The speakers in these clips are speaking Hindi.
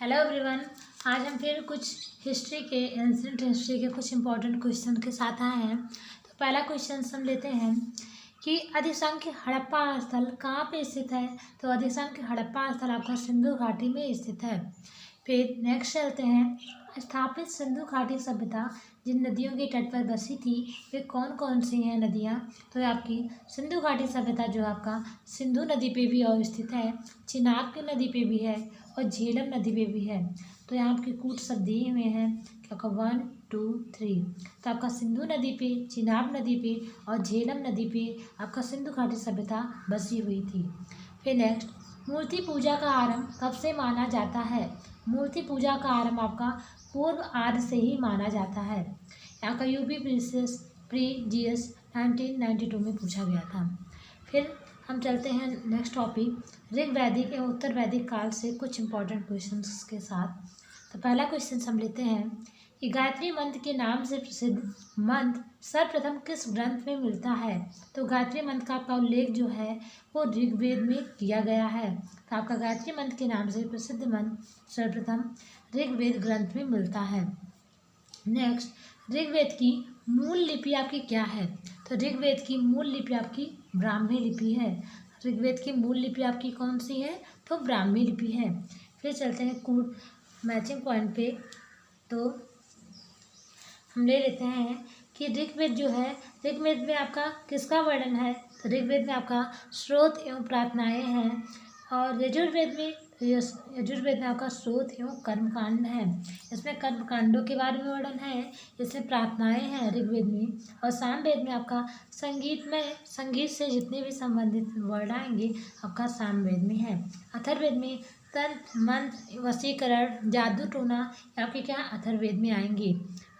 Hello everyone. आज हम फिर कुछ हिस्ट्री के एंशिएंट हिस्ट्री के कुछ इंपॉर्टेंट क्वेश्चन के साथ आए हैं। तो पहला क्वेश्चन हम लेते हैं कि अधिसंख्य हड़प्पा स्थल कहाँ पे स्थित है। तो अधिसंख्य हड़प्पा स्थल आपका सिंधु घाटी में स्थित है। फिर नेक्स्ट चलते हैं, स्थापित सिंधु घाटी सभ्यता जिन नदियों के तट पर बसी थी वे कौन कौन सी हैं नदियाँ। तो आपकी सिंधु घाटी सभ्यता जो आपका सिंधु नदी पे भी अवस्थित है, चिनाब की नदी पे भी है और झेलम नदी पे भी है। तो यहाँ आपके कूट सब दिए हुए हैं, क्या का 1 2 3। तो आपका सिंधु नदी पे, चिनाब नदी पे और झेलम नदी पे आपका सिंधु घाटी सभ्यता बसी हुई थी। फिर नेक्स्ट, मूर्ति पूजा का आरंभ कब से माना जाता है। मूर्ति पूजा का आरंभ आपका पूर्व आर्य से ही माना जाता है। यहाँ का यूपी प्री जीएस 1992 में पूछा गया था। फिर हम चलते हैं नेक्स्ट टॉपिक, ऋग वैदिक एवं उत्तर वैदिक काल से कुछ इंपॉर्टेंट क्वेश्चंस के साथ। तो पहला क्वेश्चन हम लेते हैं कि गायत्री मंत्र के नाम से प्रसिद्ध मंत्र सर्वप्रथम किस ग्रंथ में मिलता है। तो गायत्री मंत्र का आपका उल्लेख जो है वो ऋग्वेद में किया गया है। तो आपका गायत्री मंत्र के नाम से प्रसिद्ध मंत्र सर्वप्रथम ऋग्वेद ग्रंथ में मिलता है। नेक्स्ट, ऋग्वेद की मूल लिपि आपकी क्या है। तो ऋग्वेद की मूल लिपि आपकी ब्राह्मी लिपि है। ऋग्वेद की मूल लिपि आपकी कौन सी है, तो ब्राह्मी लिपि है। फिर चलते हैं कूट मैचिंग पॉइंट पे। तो हम ले लेते हैं कि ऋग्वेद जो है, ऋग्वेद में आपका किसका वर्णन है। तो ऋग्वेद में आपका स्रोत एवं प्रार्थनाएं हैं और यजुर्वेद में आपका स्रोत एवं कर्मकांड है। इसमें कर्मकांडों के बारे में वर्णन है, इसमें प्रार्थनाएं हैं ऋग्वेद में। और सामवेद में आपका संगीत से जितने भी संबंधित वर्ड आएंगे आपका सामवेद में है। अथर्ववेद में तंत्र मंत्र वशीकरण जादू टोना आपके क्या अथर्ववेद में आएंगे।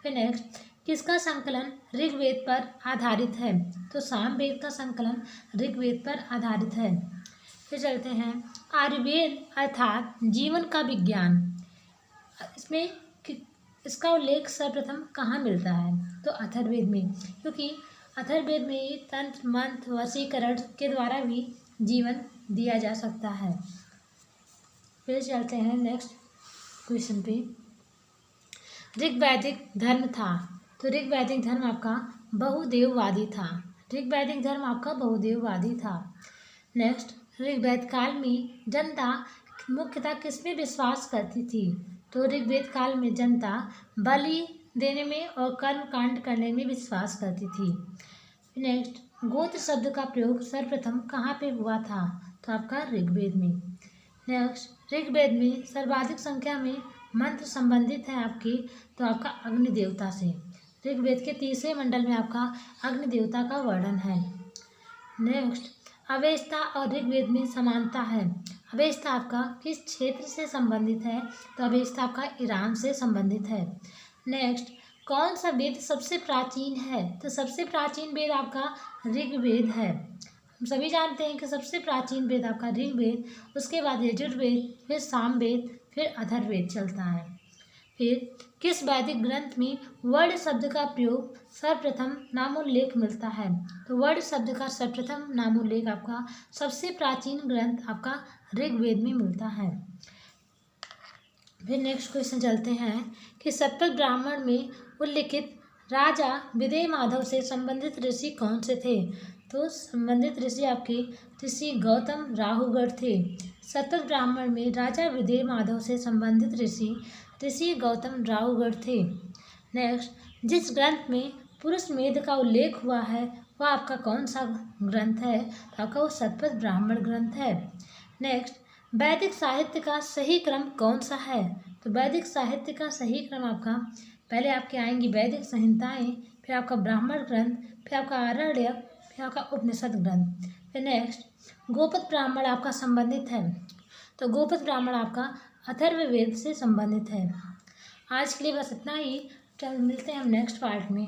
फिर नेक्स्ट, किसका संकलन ऋग्वेद पर आधारित है। तो सामवेद का संकलन ऋग्वेद पर आधारित है। फिर चलते हैं आयुर्वेद अर्थात जीवन का विज्ञान, इसमें इसका उल्लेख सर्वप्रथम कहाँ मिलता है। तो अथर्ववेद में, क्योंकि अथर्ववेद में तंत्र मंत्र वशीकरण के द्वारा भी जीवन दिया जा सकता है। फिर चलते हैं नेक्स्ट क्वेश्चन पे, ऋग्वैदिक धर्म था। तो ऋग्वैदिक धर्म आपका बहुदेववादी था। ऋग्वैदिक धर्म आपका बहुदेववादी था। नेक्स्ट, ऋग्वेद काल में जनता मुख्यतः किसमें विश्वास करती थी। तो ऋग्वेद काल में जनता बलि देने में और कर्मकांड करने में विश्वास करती थी। नेक्स्ट, गोत्र शब्द का प्रयोग सर्वप्रथम कहाँ पे हुआ था। तो आपका ऋग्वेद में। नेक्स्ट, ऋग्वेद में सर्वाधिक संख्या में मंत्र संबंधित हैं आपके, तो आपका अग्नि देवता से। ऋग्वेद के तीसरे मंडल में आपका अग्नि देवता का वर्णन है। नेक्स्ट, अवेस्ता और ऋग्वेद में समानता है। अवेस्ता आपका किस क्षेत्र से संबंधित है। तो अवेस्ता आपका ईरान से संबंधित है। नेक्स्ट, कौन सा वेद सबसे प्राचीन है। तो सबसे प्राचीन वेद आपका ऋग्वेद है। हम सभी जानते हैं कि सबसे प्राचीन वेद आपका ऋग्वेद, उसके बाद यजुर्वेद, फिर सामवेद, फिर अथर्ववेद चलता है। फिर किस वैदिक ग्रंथ में वर्ण शब्द का प्रयोग सर्वप्रथम नामोल्लेख मिलता है। तो वर्ण शब्द का सर्वप्रथम नामोल्लेख आपका सबसे प्राचीन ग्रंथ आपका ऋग्वेद में मिलता है। फिर नेक्स्ट क्वेश्चन चलते हैं कि सतपथ ब्राह्मण में उल्लिखित राजा विदेह माधव से संबंधित ऋषि कौन से थे। तो संबंधित ऋषि आपके ऋषि गौतम राहुगढ़ थे। सतपथ ब्राह्मण में राजा विदेह माधव से संबंधित ऋषि गौतम राहुगढ़ थे। नेक्स्ट, जिस ग्रंथ में पुरुष मेध का उल्लेख हुआ है वह आपका कौन सा ग्रंथ है। तो आपका वो सतपथ ब्राह्मण ग्रंथ है। नेक्स्ट, वैदिक साहित्य का सही क्रम कौन सा है। तो वैदिक साहित्य का सही क्रम आपका पहले आपके आएंगी वैदिक संहिताएं, फिर आपका ब्राह्मण ग्रंथ, फिर आपका आरण्यक, फिर आपका उपनिषद ग्रंथ। फिर नेक्स्ट, गोपद ब्राह्मण आपका संबंधित है। तो गोपद ब्राह्मण आपका अथर्ववेद से संबंधित है। आज के लिए बस इतना ही, मिलते हैं हम नेक्स्ट पार्ट में।